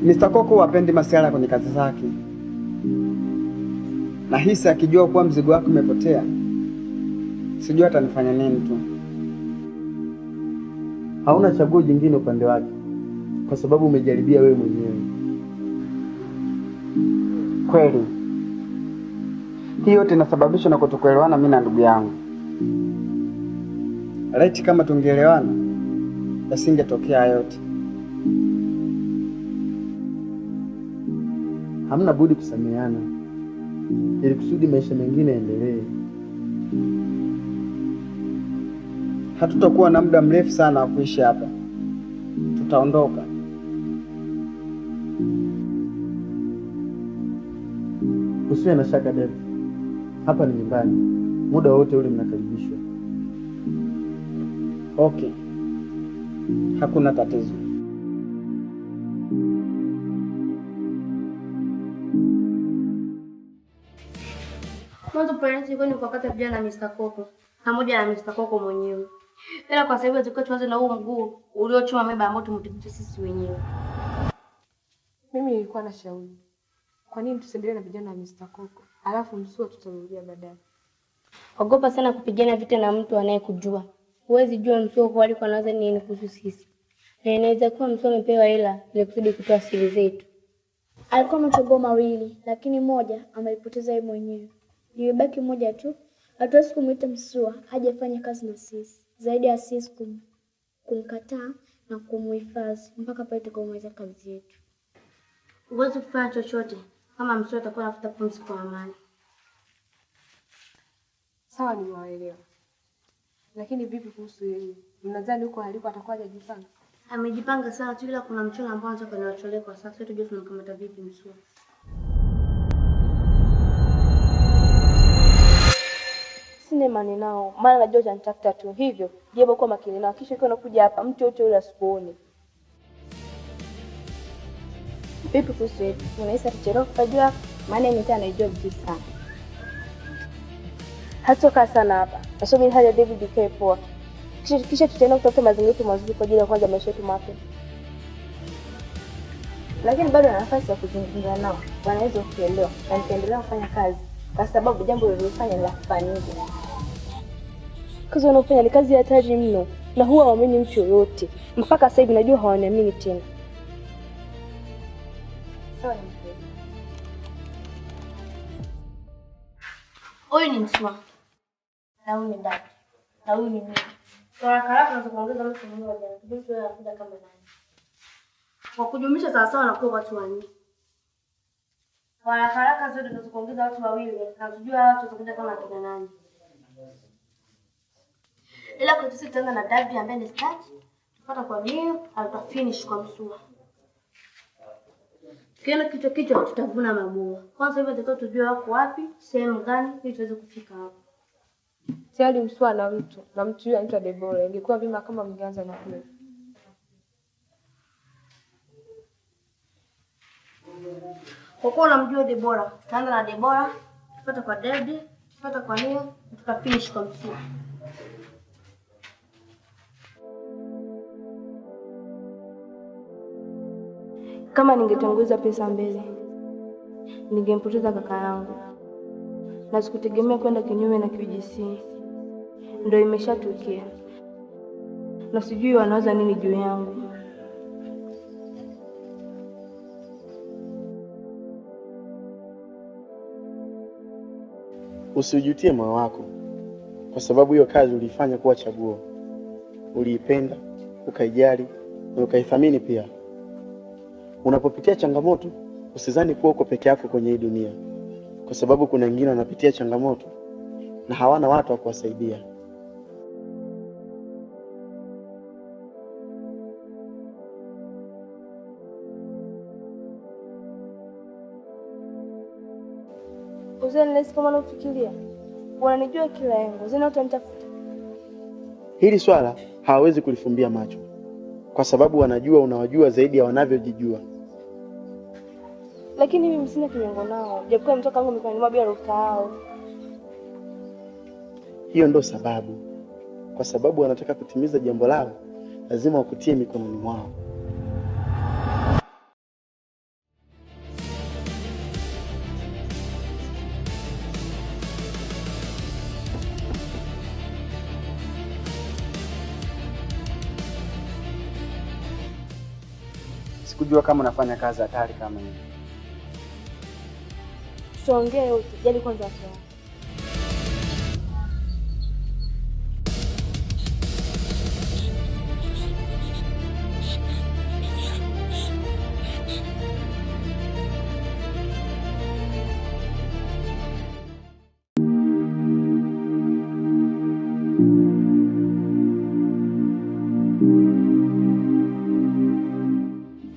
Mr. Koko hapendi masuala kwenye kazi zake. Na hisi akijua kuwa mzigo wako umepotea, sijui atanifanya nini tu. Hauna chaguo jingine upande wake, kwa sababu umejaribia wewe mwenyewe. Kweli. Hii yote inasababishwa na kutokuelewana mimi na ndugu yangu. Laiti kama tungeelewana, yasingetokea yote. Hamna budi kusameheana ili kusudi maisha mengine yaendelee. Hatutakuwa na muda mrefu sana wa kuishi hapa. Tutaondoka. Usiwe na shaka David. Hapa ni nyumbani. Muda wote ule mnakaribishwa. Okay. Hakuna tatizo. Mwanzo parents ilikuwa ni kupata vijana na Mr. Koko pamoja na Mr. Koko mwenyewe. Ila kwa sababu tulikuwa tuanze na huu mguu uliochoma meba ambao tumtibiti sisi wenyewe. Mimi nilikuwa na shauri. Kwa nini tusiendelee na vijana na Mr. Koko? Alafu Msua tutarudia baadaye. Ogopa sana kupigana vita na mtu anayekujua. Huwezi jua Msua kwa alikuwa anaanza nini kuhusu sisi. Na inaweza kuwa Msua amepewa hela ili kusudi kutoa siri zetu. Alikuwa na chaguo mawili, lakini moja amelipoteza yeye mwenyewe. Ilibaki moja tu. Hatuwezi kumuita Msua aje afanye kazi na sisi. Zaidi ya sisi kumkataa na kumuhifadhi mpaka pale tutakapomaliza kazi yetu. Huwezi kufanya chochote kama Msua atakuwa anafuta pumzi kwa amani. Sawa, nimewaelewa. Lakini vipi kuhusu yeye? Mnadhani huko aliko atakuwa hajajipanga? Amejipanga sana tu, ila kuna mchana ambao anataka niwacholee kwa sasa. Tujue tunamkamata vipi Msua. Sina imani nao, maana najua utanitafuta tu. Hivyo, jebo kwa makini nao. Kisha ukiwa unakuja hapa, mtu yote yule asikuone. Vipi kuhusu yetu? Unaweza kuchelewa kujua, maana mimi anaijua vizuri sana. Hatoka sana hapa. Nasubiri hali ya David ikae poa. Kisha tutaenda kutafuta mazingira mazuri kwa ajili ya kwanza maisha yetu mapya. Lakini bado na nafasi ya kuzungumza nao. Wanaweza kuelewa na nitaendelea kufanya kazi kwa sababu jambo lililofanya la kufanyika. Kazi wanaofanya ni kazi ya hatari mno na huwa hawaamini mtu yoyote. Mpaka sasa hivi najua hawaniamini tena. Sawa. Huyu ni Msua. Na huyu ni Dada. Na huyu ni mimi. Kwa haraka tunaweza kuongeza mtu mmoja. Tubiki wewe anakuja kama nani. Kwa kujumlisha sawa sawa na kwa watu wanne. Kwa haraka zote tunaweza kuongeza watu wawili na tujue watu watakuja kama kina nani. Ila kwa sisi tutaanza na David ambaye ni start. Tupata kwa mimi, atafinish kwa Msua. Kiona kichwa tutavuna mabua. Kwanza hivyo tutakao tujue wako wapi, sehemu gani ili tuweze kufika hapo. Tayari Msua na mtu yule anaitwa Debora. Ingekuwa vema kama mngeanza na huyo. Kwa kuwa unamjua Debora, tutaanza na Debora, tupata kwa David, tupata kwa Neo, tutafinish kwa Msua. Kama ningetanguliza pesa mbele, ningempoteza kaka yangu. Na sikutegemea kwenda kinyume na QGC. Ndio imeshatokea. Na sijui wanawaza nini juu yangu. Usijutie moyo wako, kwa sababu hiyo kazi ulifanya kuwa chaguo. Uliipenda, ukaijali, na ukaithamini pia. Unapopitia changamoto, usizani kuwa uko peke yako kwenye hii dunia, kwa sababu kuna wengine wanapitia changamoto na hawana watu wa kuwasaidia. Uzeni nesi kama unafikiria. Wananijua kila engo. Zina utanitafuta. Hili swala hawawezi kulifumbia macho, kwa sababu wanajua unawajua zaidi ya wanavyojijua. Lakini mimi sina kinyongo nao. Japokuwa mtoka wangu mikononi mwa bila ruhusa yao. Hiyo ndo sababu. Kwa sababu wanataka kutimiza jambo lao, lazima wakutie mikononi mwao. Sikujua kama unafanya kazi hatari kama hii. Tuongee yote, jali kwanza afya yako.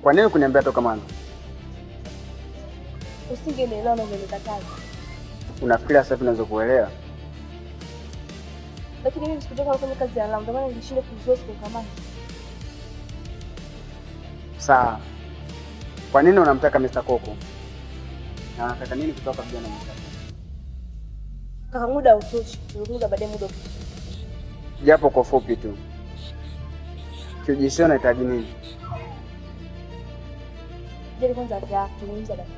Kwa nini kuniambia toka mwanzo? Usingenielewa na umenikataza. Unafikiri sasa hivi naweza kuelewa? Lakini mimi sikutoka kufanya kazi ya Lamu, ndio maana nilishinda kuzuia kukamata. Sawa. Kwa nini unamtaka Mr. Koko? Na unataka nini kutoka vijana Mr. Koko? Kaka, muda hautoshi. Muda baadaye muda utoshi. Japo kwa fupi tu. Kiujisio unahitaji nini? Jali kwanza afya yako, tuzungumza baadaye.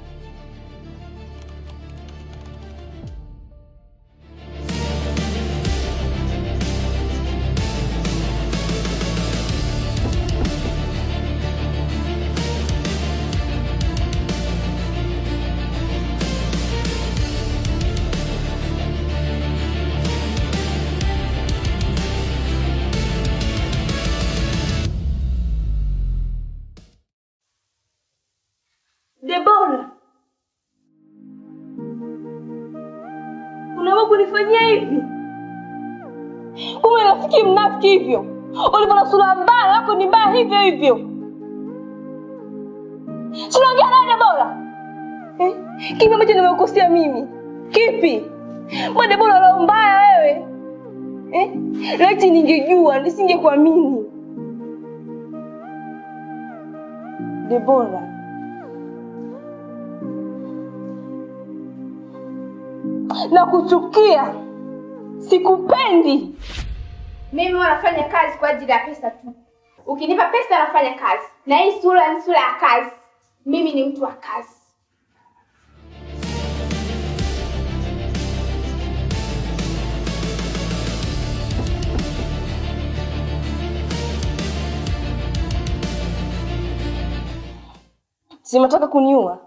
Debora, unaomba kunifanyia hivi? Kumbe rafiki mnafiki hivyo. Ulivona sura mbaya yako ni mbaya hivyo hivyo. Tunaongea naye Debora. Kipi ambacho nimekukosea mimi? Kipi? Mbona Debora roho mbaya wewe? Laiti ningejua nisingekuamini. Debora, na kuchukia, sikupendi. Mimi wanafanya kazi kwa ajili ya pesa tu. Ukinipa pesa nafanya kazi. Na hii sura ni sura ya kazi. Mimi ni mtu wa kazi. Simataka kuniua.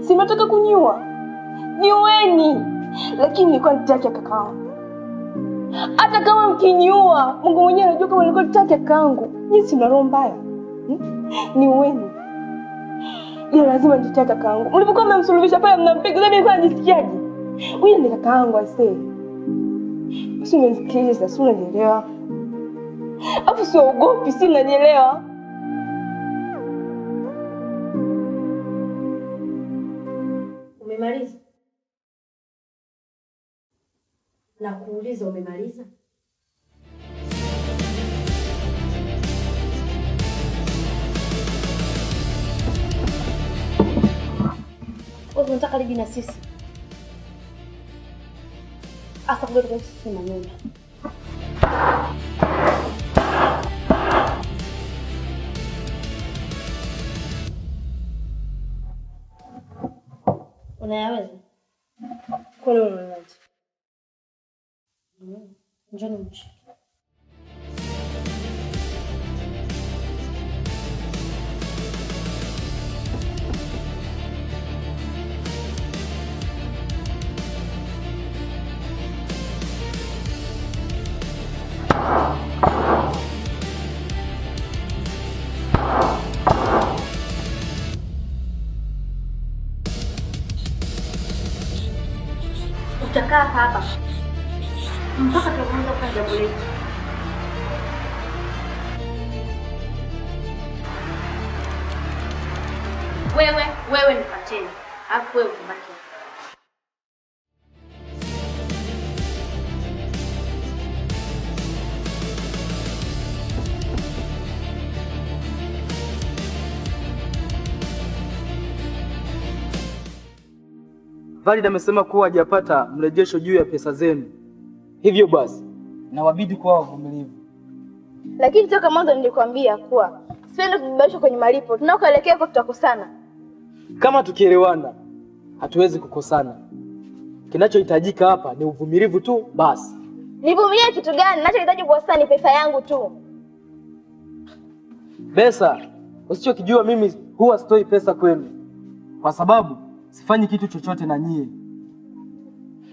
Simataka kuniua. Niueni. Lakini nilikuwa nitaki kakao. Hata kama mkiniua, Mungu mwenyewe anajua kama nilikuwa nitaki kakaangu. Mimi sina roho mbaya. Niueni. Ile lazima nitaki kakaangu. Mlipokuwa mmemsulubisha pale mnampiga, mimi nilikuwa najisikiaje? Huyu ni kakaangu aisee. Sio mnisikilize sasa, unanielewa? Hapo siogopi, si unanielewa? Umemaliza? Na kuuliza umemaliza? Wewe unataka ligi na sisi? Asa kwa nini sisi na muda? Unayaweza? Kwa nini unaweza? Njoni mchi. Utakaa hapa mpaka tunaanza kufanya jambo letu. Wewe nipateni, alafu wewe utabaki. Valid amesema kuwa hajapata mrejesho juu ya pesa zenu. Hivyo basi, nawabidi kuwa wavumilivu. Lakini toka mwanzo nilikwambia kuwa sipendi kubebeshwa kwenye malipo. Tunakoelekea kwa tutakosana. Kama tukielewana, hatuwezi kukosana. Kinachohitajika hapa ni uvumilivu tu basi. Nivumilie kitu gani? Ninachohitaji kwa sasa ni pesa yangu tu. Pesa Usichokijua mimi huwa sitoi pesa kwenu, kwa sababu sifanyi kitu chochote na nyie,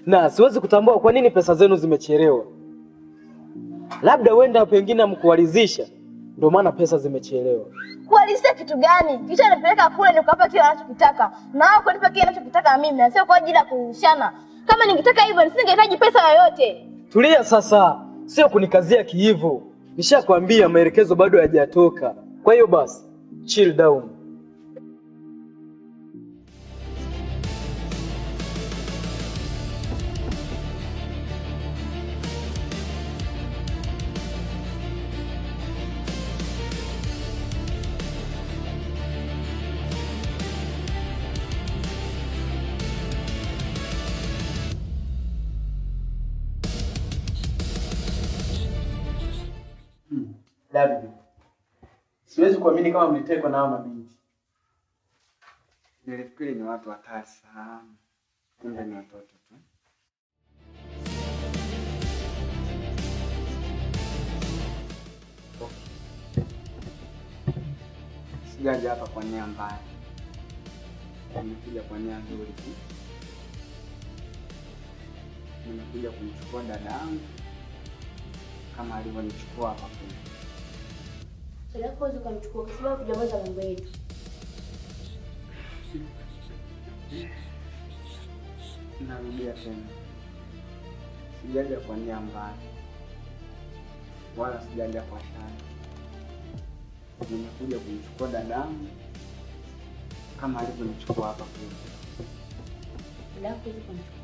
na siwezi kutambua kwa nini pesa zenu zimechelewa. Labda wenda pengine mkualizisha, ndio maana pesa zimechelewa. Kualizisha kitu gani? Kisha nipeleka kule nikawapa kile wanachokitaka, na wao kunipa kile wanachokitaka mimi, na sio kwa ajili ya kuishana. Kama ningetaka hivyo nisingehitaji pesa yoyote. Tulia sasa, sio kunikazia kiivo. Nishakwambia maelekezo bado hayajatoka. Kwa hiyo basi, chill down. David, siwezi kuamini kama mlitekwa na hao mabinti. Nilifikiri ni watu hatari sana, kumbe ni watoto tu. Sijaja hapa kwa nia mbaya, nimekuja kwa nia nzuri tu. Nimekuja kumchukua dada yangu kama alivyonichukua hapa kule. Sasa huwezi kumchukua kwa sababu hujamaliza mambo yetu. Narudia tena, sijaja kwa nia mbaya wala sijaja kwa shari. Nimekuja kumchukua dadangu kama alivyonichukua hapa kule. Dada huwezi kumchukua.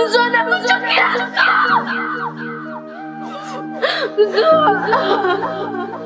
Mzwana Mzua!